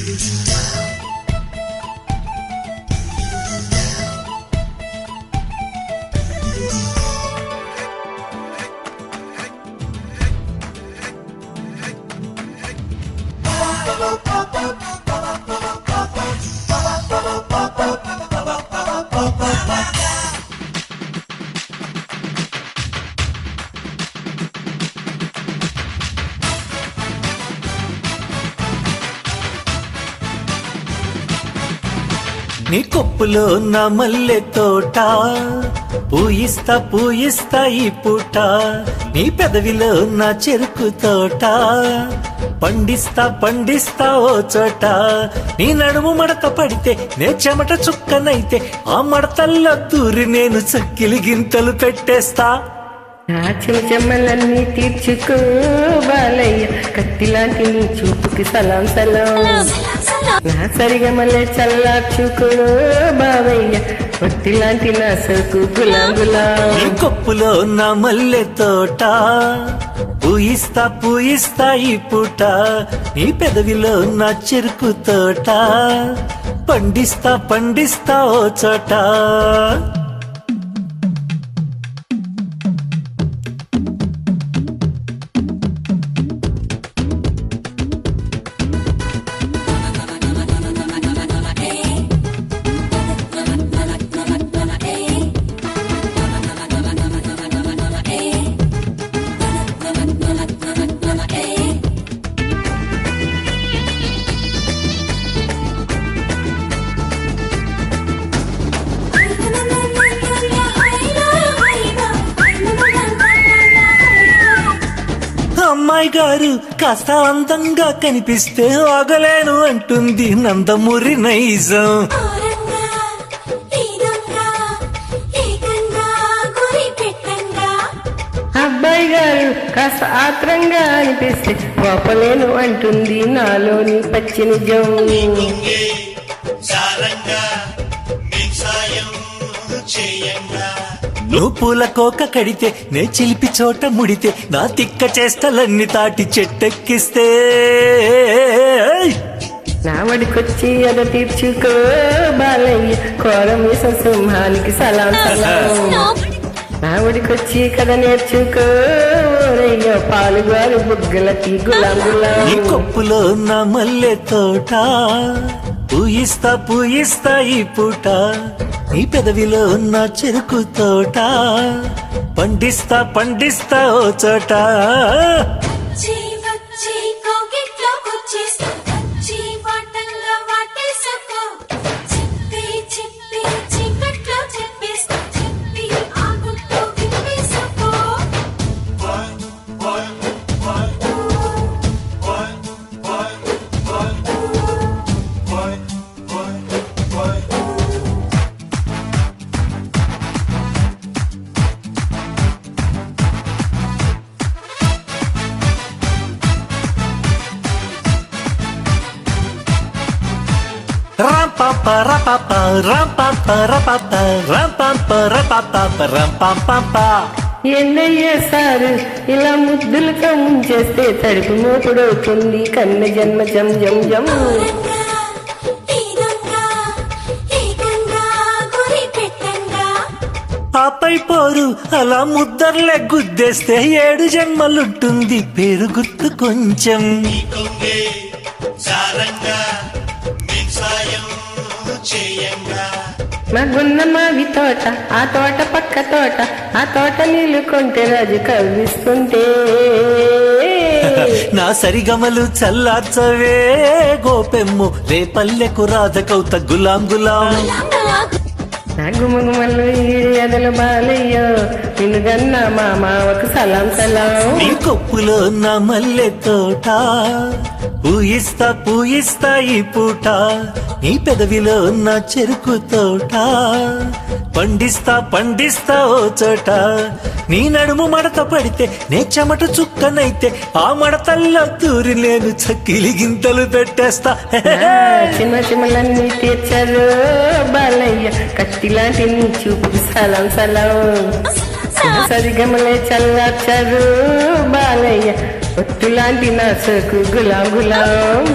నీ కొప్పులో నా మల్లె తోట పూయిస్తా పూయిస్తా ఈ పూట, నీ పెదవిలో నా చెరుకు తోట పండిస్తా పండిస్తా ఓ చోట, నీ నడుము మడత పడితే నే చెమట చుక్కనైతే ఆ మడతల్లో దూరి నేను చక్కిలి గింతలు పెట్టేస్తా. నా చెమలన్నీ తీర్చుకో బాలయ్య, కత్తిలాంటి నీ చూపుకి సలాం సలాం. నా సరిగమలే చల్లార్చుకో బావయ్య, వట్టిలాంటి నా సరుకు గులాం గులాం. నీ కొప్పులో నా మల్లె తోట పూయిస్తా పూయిస్తా ఈ పూట, నీ పెదవిలో నా చెరుకు తోట పండిస్తా పండిస్తా ఓ చోట. అమ్మాయి గారు కాస్త అందంగా కనిపిస్తే ఆగలేను అంటుంది నందమూరి నైజం. అబ్బాయి గారు కాస్త ఆత్రంగా అనిపిస్తే కోపలేను అంటుంది నాలోని పచ్చి నిజం. నువ్వు పూల కోక కడితే నే చిలిపి చోట ముడితే నా తిక్క చేష్టలన్నీ తాటి చెట్టెక్కిస్తే, నా వడికొచ్చి అద తీర్చుకో బాలయ్య, కోరమీస సింహానికి సలాం సలాం. నా వడికొచ్చి కథ నేర్చుకో ఓరయ్యో, పాలుగారు బుగ్గలకి గులాం గులాం. నీ కొప్పులో నా మల్లె తోట పూయిస్తా పూయిస్తా ఈ పూట, నీ పెదవిలో ఉన్న చెరుకు తోట పండిస్తా పండిస్తా ఓ చోట. ram pam pa ra pa pa ram pam pa ra pa pa ram pam pa ra pa pa ram pam pam pa. ఏందయ్యా సారు ఇలా ముద్దులుగా ముంచేస్తే తడుపు మోపుడవుతుంది కన్న జన్మ జం జం జం. ఆపై పోరు అలా ముద్దర్లే గుద్దేస్తే 7 జన్మలుంటుంది పేరు గుర్తు కొంచెం. మాగున్న మావి తోట ఆ తోట పక్క తోట, ఆ తోట నీళ్లు కొంటే రాజు కవ్విస్తుంటే, నా సరిగమలు చల్లార్చవే గోపెమ్ము రే పల్లెకు రాధకౌత గులాం గులాం. నా గుమగుమలు ఎదలు బాలయ్యో, నిన్నుగన్న మా మావకు సలాం సలాం. నీ కొప్పులో నా మల్లె తోట పూయిస్తా పూయిస్తా ఈ పూట, నీ పెదవిలో నా చెరుకు తోట పండిస్తా పండిస్తా ఓ చోట, నీ నడుము మడత పడితే నే చెమట చుక్కనైతే ఆ మడతల్లో దూరి నేను చక్కిలి గింతలు పెట్టేస్తా. చిన్న చిమ్మలన్నీ తీర్చారు బాలయ్య, కత్తిలాంటి నీ చూపుకి సలాం సలాం. సరిగమలే చల్లార్చారు బాలయ్య, ఒత్తులాంటి నా సోకు గులాం గులాం.